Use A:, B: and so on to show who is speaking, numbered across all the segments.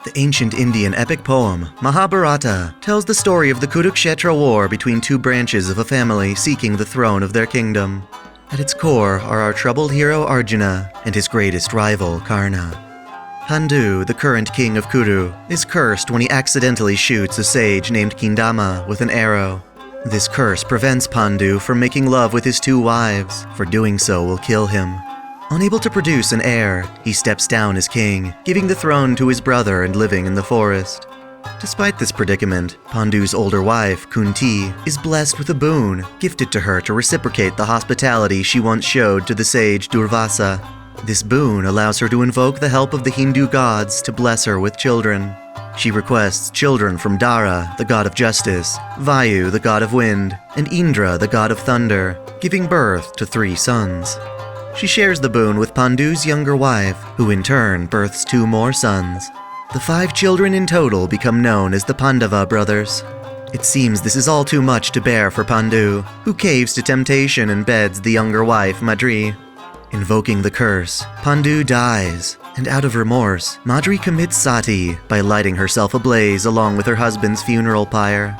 A: The ancient Indian epic poem, Mahabharata, tells the story of the Kurukshetra war between two branches of a family seeking the throne of their kingdom. At its core are our troubled hero Arjuna and his greatest rival, Karna. Pandu, the current king of Kuru, is cursed when he accidentally shoots a sage named Kindama with an arrow. This curse prevents Pandu from making love with his two wives, for doing so will kill him. Unable to produce an heir, he steps down as king, giving the throne to his brother and living in the forest. Despite this predicament, Pandu's older wife, Kunti, is blessed with a boon, gifted to her to reciprocate the hospitality she once showed to the sage Durvasa. This boon allows her to invoke the help of the Hindu gods to bless her with children. She requests children from Dara, the god of justice, Vayu, the god of wind, and Indra, the god of thunder, giving birth to 3 sons. She shares the boon with Pandu's younger wife, who in turn births 2 more sons. The 5 children in total become known as the Pandava brothers. It seems this is all too much to bear for Pandu, who caves to temptation and beds the younger wife, Madri. Invoking the curse, Pandu dies, and out of remorse, Madri commits sati by lighting herself ablaze along with her husband's funeral pyre.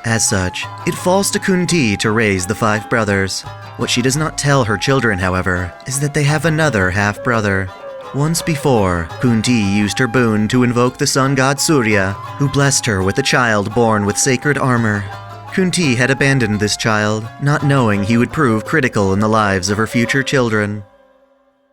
A: As such, it falls to Kunti to raise the 5 brothers. What she does not tell her children, however, is that they have another half-brother. Once before, Kunti used her boon to invoke the sun god Surya, who blessed her with a child born with sacred armor. Kunti had abandoned this child, not knowing he would prove critical in the lives of her future children.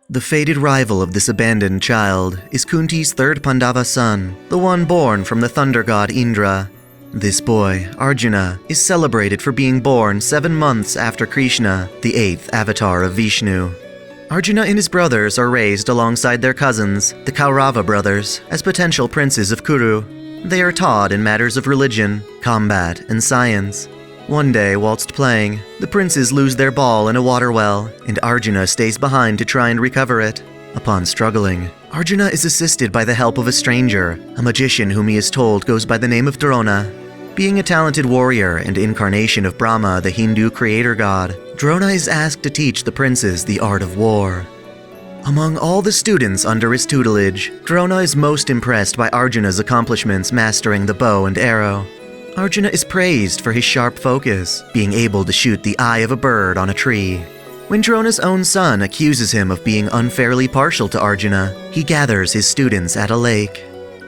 A: The fated rival of this abandoned child is Kunti's 3rd Pandava son, the one born from the thunder god Indra. This boy, Arjuna, is celebrated for being born 7 months after Krishna, the 8th avatar of Vishnu. Arjuna and his brothers are raised alongside their cousins, the Kaurava brothers, as potential princes of Kuru. They are taught in matters of religion, combat, and science. One day, whilst playing, the princes lose their ball in a water well, and Arjuna stays behind to try and recover it. Upon struggling, Arjuna is assisted by the help of a stranger, a magician whom he is told goes by the name of Drona. Being a talented warrior and incarnation of Brahma, the Hindu creator god, Drona is asked to teach the princes the art of war. Among all the students under his tutelage, Drona is most impressed by Arjuna's accomplishments mastering the bow and arrow. Arjuna is praised for his sharp focus, being able to shoot the eye of a bird on a tree. When Drona's own son accuses him of being unfairly partial to Arjuna, he gathers his students at a lake.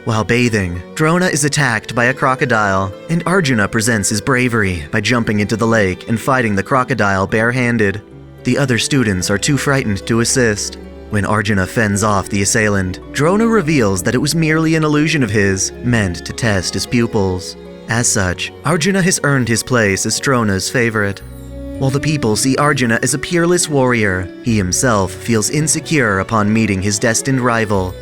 A: While bathing, Drona is attacked by a crocodile, and Arjuna presents his bravery by jumping into the lake and fighting the crocodile barehanded. The other students are too frightened to assist. When Arjuna fends off the assailant, Drona reveals that it was merely an illusion of his, meant to test his pupils. As such, Arjuna has earned his place as Drona's favorite. While the people see Arjuna as a peerless warrior, he himself feels insecure upon meeting his destined rival.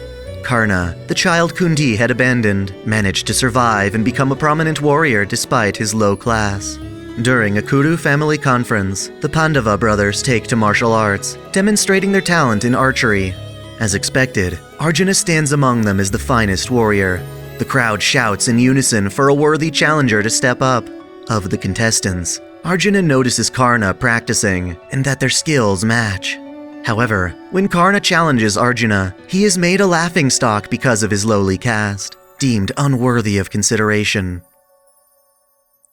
A: Karna, the child Kunti had abandoned, managed to survive and become a prominent warrior despite his low class. During a Kuru family conference, the Pandava brothers take to martial arts, demonstrating their talent in archery. As expected, Arjuna stands among them as the finest warrior. The crowd shouts in unison for a worthy challenger to step up. Of the contestants, Arjuna notices Karna practicing, and that their skills match. However, when Karna challenges Arjuna, he is made a laughingstock because of his lowly caste, deemed unworthy of consideration.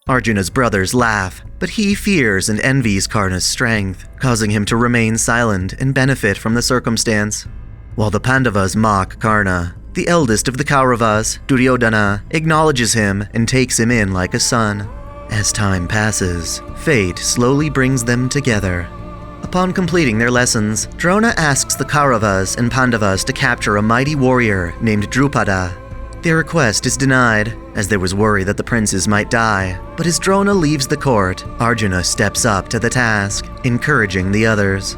A: Arjuna's brothers laugh, but he fears and envies Karna's strength, causing him to remain silent and benefit from the circumstance. While the Pandavas mock Karna, the eldest of the Kauravas, Duryodhana, acknowledges him and takes him in like a son. As time passes, fate slowly brings them together. Upon completing their lessons, Drona asks the Kauravas and Pandavas to capture a mighty warrior named Drupada. Their request is denied, as there was worry that the princes might die, but as Drona leaves the court, Arjuna steps up to the task, encouraging the others.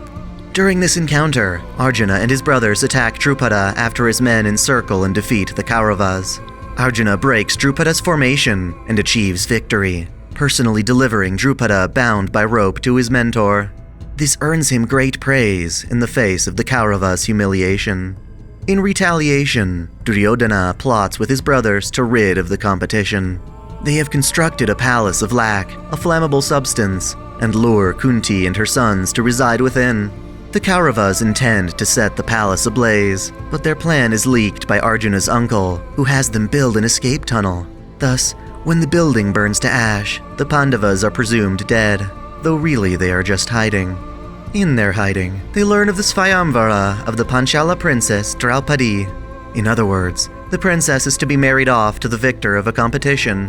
A: During this encounter, Arjuna and his brothers attack Drupada after his men encircle and defeat the Kauravas. Arjuna breaks Drupada's formation and achieves victory, personally delivering Drupada bound by rope to his mentor. This earns him great praise in the face of the Kauravas' humiliation. In retaliation, Duryodhana plots with his brothers to rid of the competition. They have constructed a palace of lac, a flammable substance, and lure Kunti and her sons to reside within. The Kauravas intend to set the palace ablaze, but their plan is leaked by Arjuna's uncle, who has them build an escape tunnel. Thus, when the building burns to ash, the Pandavas are presumed dead, though really they are just hiding. In their hiding, they learn of the Svayamvara of the Panchala princess Draupadi. In other words, the princess is to be married off to the victor of a competition.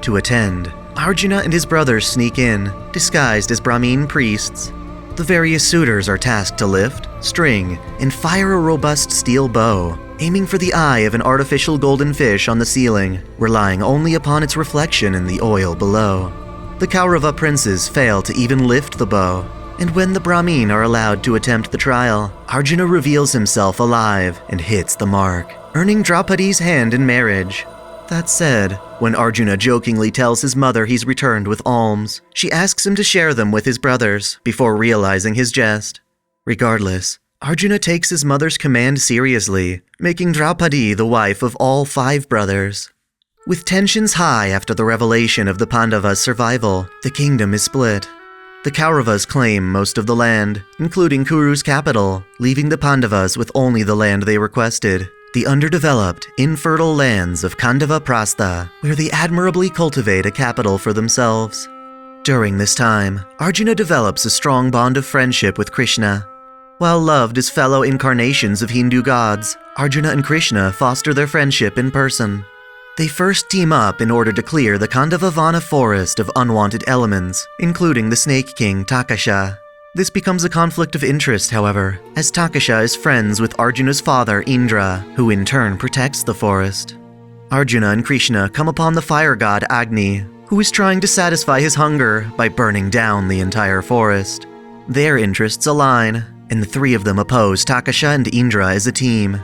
A: To attend, Arjuna and his brothers sneak in, disguised as Brahmin priests. The various suitors are tasked to lift, string, and fire a robust steel bow, aiming for the eye of an artificial golden fish on the ceiling, relying only upon its reflection in the oil below. The Kaurava princes fail to even lift the bow, and when the Brahmin are allowed to attempt the trial, Arjuna reveals himself alive and hits the mark, earning Draupadi's hand in marriage. That said, when Arjuna jokingly tells his mother he's returned with alms, she asks him to share them with his brothers before realizing his jest. Regardless, Arjuna takes his mother's command seriously, making Draupadi the wife of all 5 brothers. With tensions high after the revelation of the Pandavas' survival, the kingdom is split. The Kauravas claim most of the land, including Kuru's capital, leaving the Pandavas with only the land they requested. The underdeveloped, infertile lands of Khandava Prastha, where they admirably cultivate a capital for themselves. During this time, Arjuna develops a strong bond of friendship with Krishna. While loved as fellow incarnations of Hindu gods, Arjuna and Krishna foster their friendship in person. They first team up in order to clear the Khandavavana forest of unwanted elements, including the Snake King Takasha. This becomes a conflict of interest, however, as Takasha is friends with Arjuna's father Indra, who in turn protects the forest. Arjuna and Krishna come upon the fire god Agni, who is trying to satisfy his hunger by burning down the entire forest. Their interests align, and the 3 of them oppose Takasha and Indra as a team.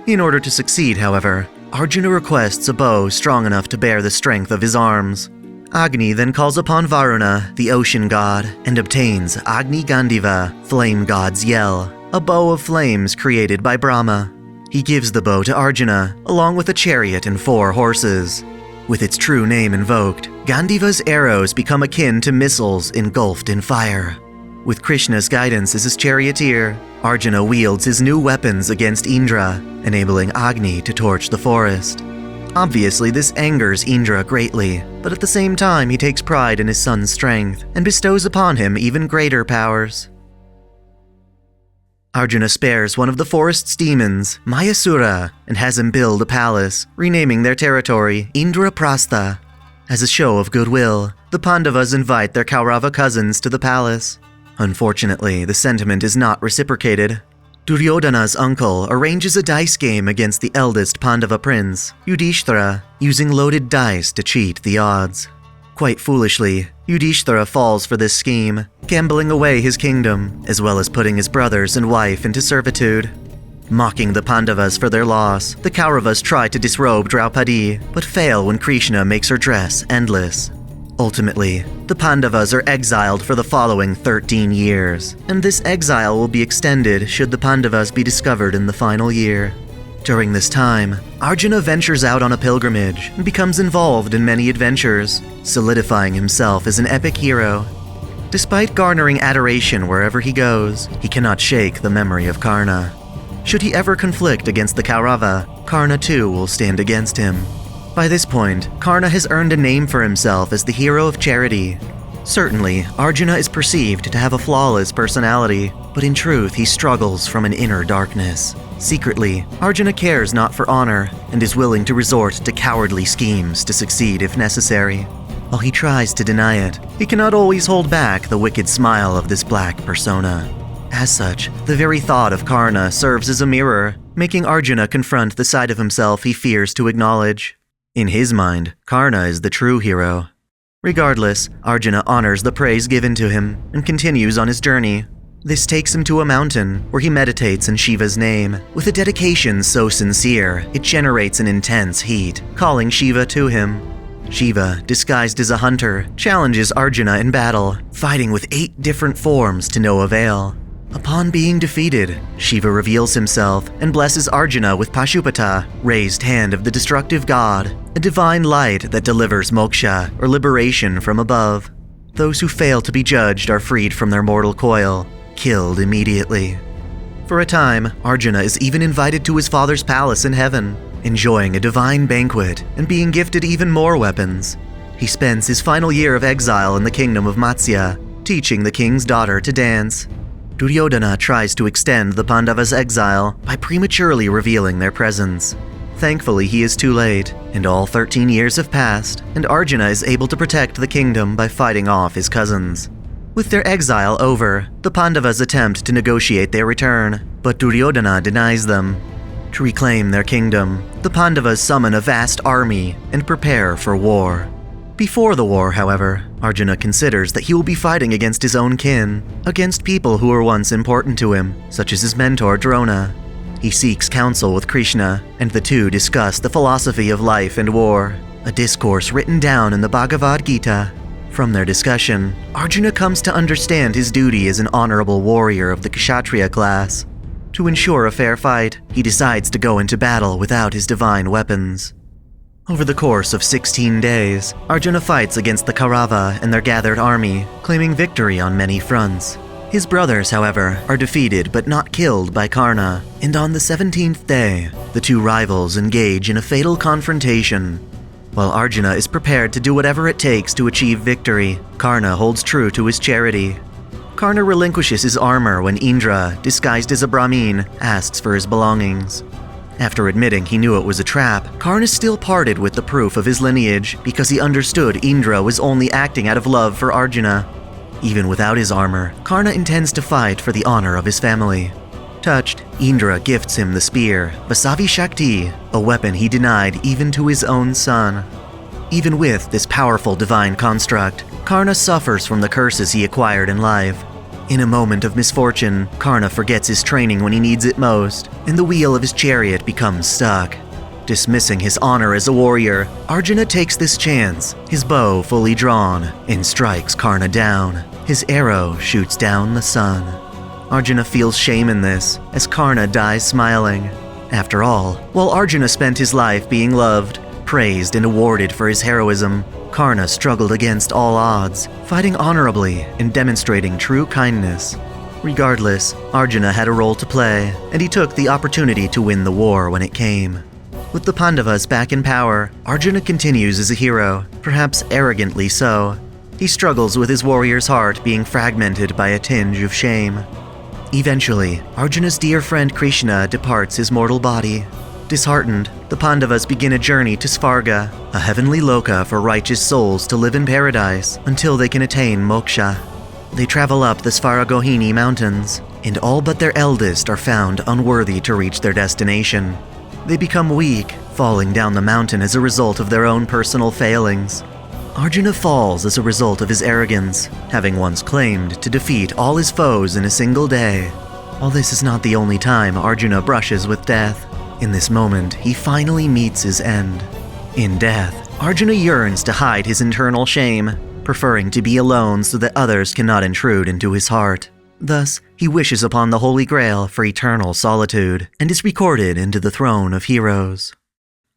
A: In order to succeed, however, Arjuna requests a bow strong enough to bear the strength of his arms. Agni then calls upon Varuna, the ocean god, and obtains Agni Gandiva, flame god's yell, a bow of flames created by Brahma. He gives the bow to Arjuna, along with a chariot and 4 horses. With its true name invoked, Gandiva's arrows become akin to missiles engulfed in fire. With Krishna's guidance as his charioteer, Arjuna wields his new weapons against Indra, enabling Agni to torch the forest. Obviously, this angers Indra greatly, but at the same time he takes pride in his son's strength and bestows upon him even greater powers. Arjuna spares one of the forest's demons, Mayasura, and has him build a palace, renaming their territory Indraprastha. As a show of goodwill, the Pandavas invite their Kaurava cousins to the palace. Unfortunately, the sentiment is not reciprocated. Duryodhana's uncle arranges a dice game against the eldest Pandava prince, Yudhishthira, using loaded dice to cheat the odds. Quite foolishly, Yudhishthira falls for this scheme, gambling away his kingdom, as well as putting his brothers and wife into servitude. Mocking the Pandavas for their loss, the Kauravas try to disrobe Draupadi, but fail when Krishna makes her dress endless. Ultimately, the Pandavas are exiled for the following 13 years, and this exile will be extended should the Pandavas be discovered in the final year. During this time, Arjuna ventures out on a pilgrimage and becomes involved in many adventures, solidifying himself as an epic hero. Despite garnering adoration wherever he goes, he cannot shake the memory of Karna. Should he ever conflict against the Kaurava, Karna too will stand against him. By this point, Karna has earned a name for himself as the hero of charity. Certainly, Arjuna is perceived to have a flawless personality, but in truth he struggles from an inner darkness. Secretly, Arjuna cares not for honor and is willing to resort to cowardly schemes to succeed if necessary. While he tries to deny it, he cannot always hold back the wicked smile of this black persona. As such, the very thought of Karna serves as a mirror, making Arjuna confront the side of himself he fears to acknowledge. In his mind, Karna is the true hero. Regardless, Arjuna honors the praise given to him and continues on his journey. This takes him to a mountain where he meditates in Shiva's name. With a dedication so sincere, it generates an intense heat, calling Shiva to him. Shiva, disguised as a hunter, challenges Arjuna in battle, fighting with 8 different forms to no avail. Upon being defeated, Shiva reveals himself and blesses Arjuna with Pashupata, raised hand of the destructive god, a divine light that delivers moksha, or liberation from above. Those who fail to be judged are freed from their mortal coil. killed immediately. For a time, Arjuna is even invited to his father's palace in heaven, enjoying a divine banquet and being gifted even more weapons. He spends his final year of exile in the kingdom of Matsya, teaching the king's daughter to dance. Duryodhana tries to extend the Pandavas' exile by prematurely revealing their presence. Thankfully, he is too late, and all 13 years have passed, and Arjuna is able to protect the kingdom by fighting off his cousins. With their exile over, the Pandavas attempt to negotiate their return, but Duryodhana denies them. To reclaim their kingdom, the Pandavas summon a vast army and prepare for war. Before the war, however, Arjuna considers that he will be fighting against his own kin, against people who were once important to him, such as his mentor Drona. He seeks counsel with Krishna, and the two discuss the philosophy of life and war, a discourse written down in the Bhagavad Gita. From their discussion, Arjuna comes to understand his duty as an honorable warrior of the Kshatriya class. To ensure a fair fight, he decides to go into battle without his divine weapons. Over the course of 16 days, Arjuna fights against the Kaurava and their gathered army, claiming victory on many fronts. His brothers, however, are defeated but not killed by Karna, and on the 17th day, the two rivals engage in a fatal confrontation. While Arjuna is prepared to do whatever it takes to achieve victory, Karna holds true to his charity. Karna relinquishes his armor when Indra, disguised as a Brahmin, asks for his belongings. After admitting he knew it was a trap, Karna still parted with the proof of his lineage because he understood Indra was only acting out of love for Arjuna. Even without his armor, Karna intends to fight for the honor of his family. Touched, Indra gifts him the spear, Vasavi Shakti, a weapon he denied even to his own son. Even with this powerful divine construct, Karna suffers from the curses he acquired in life. In a moment of misfortune, Karna forgets his training when he needs it most, and the wheel of his chariot becomes stuck. Dismissing his honor as a warrior, Arjuna takes this chance, his bow fully drawn, and strikes Karna down. His arrow shoots down the sun. Arjuna feels shame in this, as Karna dies smiling. After all, while Arjuna spent his life being loved, praised, and awarded for his heroism, Karna struggled against all odds, fighting honorably and demonstrating true kindness. Regardless, Arjuna had a role to play, and he took the opportunity to win the war when it came. With the Pandavas back in power, Arjuna continues as a hero, perhaps arrogantly so. He struggles with his warrior's heart being fragmented by a tinge of shame. Eventually, Arjuna's dear friend Krishna departs his mortal body. Disheartened, the Pandavas begin a journey to Svarga, a heavenly loka for righteous souls to live in paradise until they can attain moksha. They travel up the Svaragohini mountains, and all but their eldest are found unworthy to reach their destination. They become weak, falling down the mountain as a result of their own personal failings. Arjuna falls as a result of his arrogance, having once claimed to defeat all his foes in a single day. While this is not the only time Arjuna brushes with death, in this moment, he finally meets his end. In death, Arjuna yearns to hide his internal shame, preferring to be alone so that others cannot intrude into his heart. Thus, he wishes upon the Holy Grail for eternal solitude, and is recorded into the throne of heroes.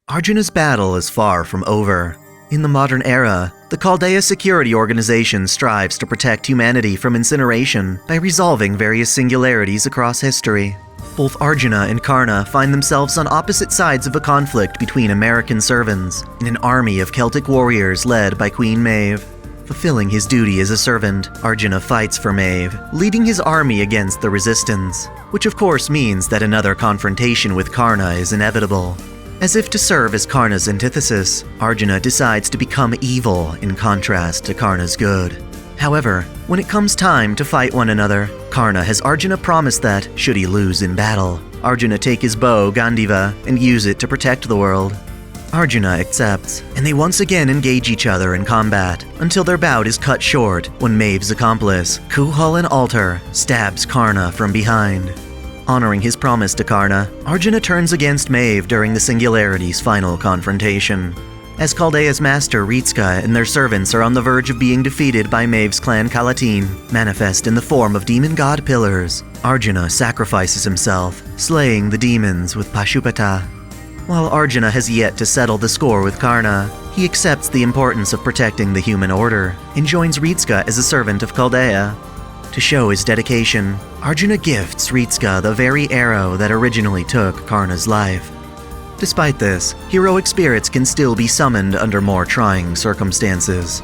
A: Arjuna's battle is far from over. In the modern era, the Chaldea Security Organization strives to protect humanity from incineration by resolving various singularities across history. Both Arjuna and Karna find themselves on opposite sides of a conflict between American servants and an army of Celtic warriors led by Queen Maeve. Fulfilling his duty as a servant, Arjuna fights for Maeve, leading his army against the resistance, which of course means that another confrontation with Karna is inevitable. As if to serve as Karna's antithesis, Arjuna decides to become evil in contrast to Karna's good. However, when it comes time to fight one another, Karna has Arjuna promise that, should he lose in battle, Arjuna take his bow Gandiva and use it to protect the world. Arjuna accepts, and they once again engage each other in combat, until their bout is cut short when Maeve's accomplice, Kuhulan Altar, stabs Karna from behind. Honoring his promise to Karna, Arjuna turns against Maeve during the Singularity's final confrontation. As Chaldea's master Ritska and their servants are on the verge of being defeated by Maeve's clan Kalatin, manifest in the form of demon god pillars, Arjuna sacrifices himself, slaying the demons with Pashupata. While Arjuna has yet to settle the score with Karna, he accepts the importance of protecting the human order and joins Ritska as a servant of Chaldea. To show his dedication, Arjuna gifts Ritska the very arrow that originally took Karna's life. Despite this, heroic spirits can still be summoned under more trying circumstances.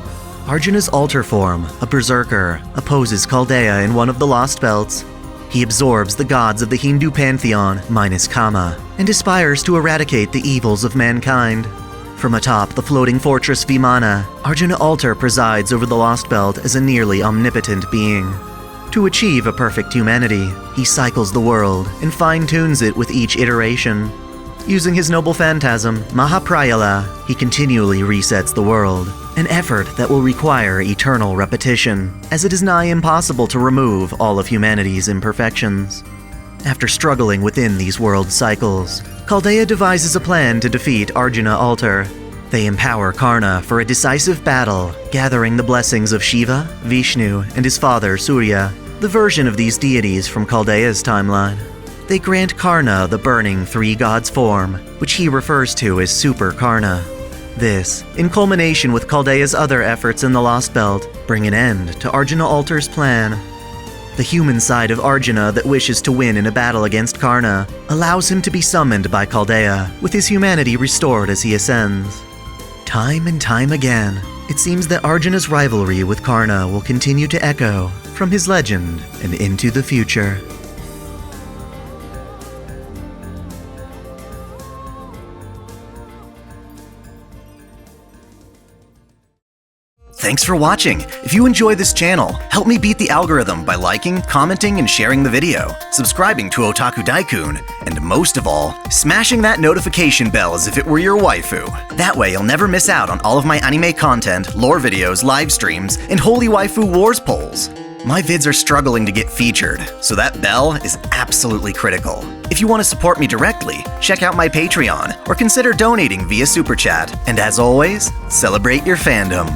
A: Arjuna's altar form, a berserker, opposes Kaldea in one of the Lost Belts. He absorbs the gods of the Hindu pantheon, minus Kama, and aspires to eradicate the evils of mankind. From atop the floating fortress Vimana, Arjuna Altar presides over the Lost Belt as a nearly omnipotent being. To achieve a perfect humanity, he cycles the world and fine-tunes it with each iteration. Using his noble phantasm, Mahaprayala, he continually resets the world, an effort that will require eternal repetition, as it is nigh impossible to remove all of humanity's imperfections. After struggling within these world cycles, Kaldea devises a plan to defeat Arjuna Altar. They empower Karna for a decisive battle, gathering the blessings of Shiva, Vishnu, and his father Surya, the version of these deities from Kaldea's timeline. They grant Karna the burning three gods form, which he refers to as Super Karna. This, in culmination with Kaldea's other efforts in the Lost Belt, bring an end to Arjuna Altar's plan. The human side of Arjuna that wishes to win in a battle against Karna allows him to be summoned by Kaldea, with his humanity restored as he ascends. Time and time again, it seems that Arjuna's rivalry with Karna will continue to echo from his legend and into the future.
B: Thanks for watching. If you enjoy this channel, help me beat the algorithm by liking, commenting, and sharing the video, subscribing to OtakuDaiKun, and most of all, smashing that notification bell as if it were your waifu. That way you'll never miss out on all of my anime content, lore videos, live streams, and Holy Waifu Wars polls. My vids are struggling to get featured, so that bell is absolutely critical. If you want to support me directly, check out my Patreon, or consider donating via Super Chat. And as always, celebrate your fandom.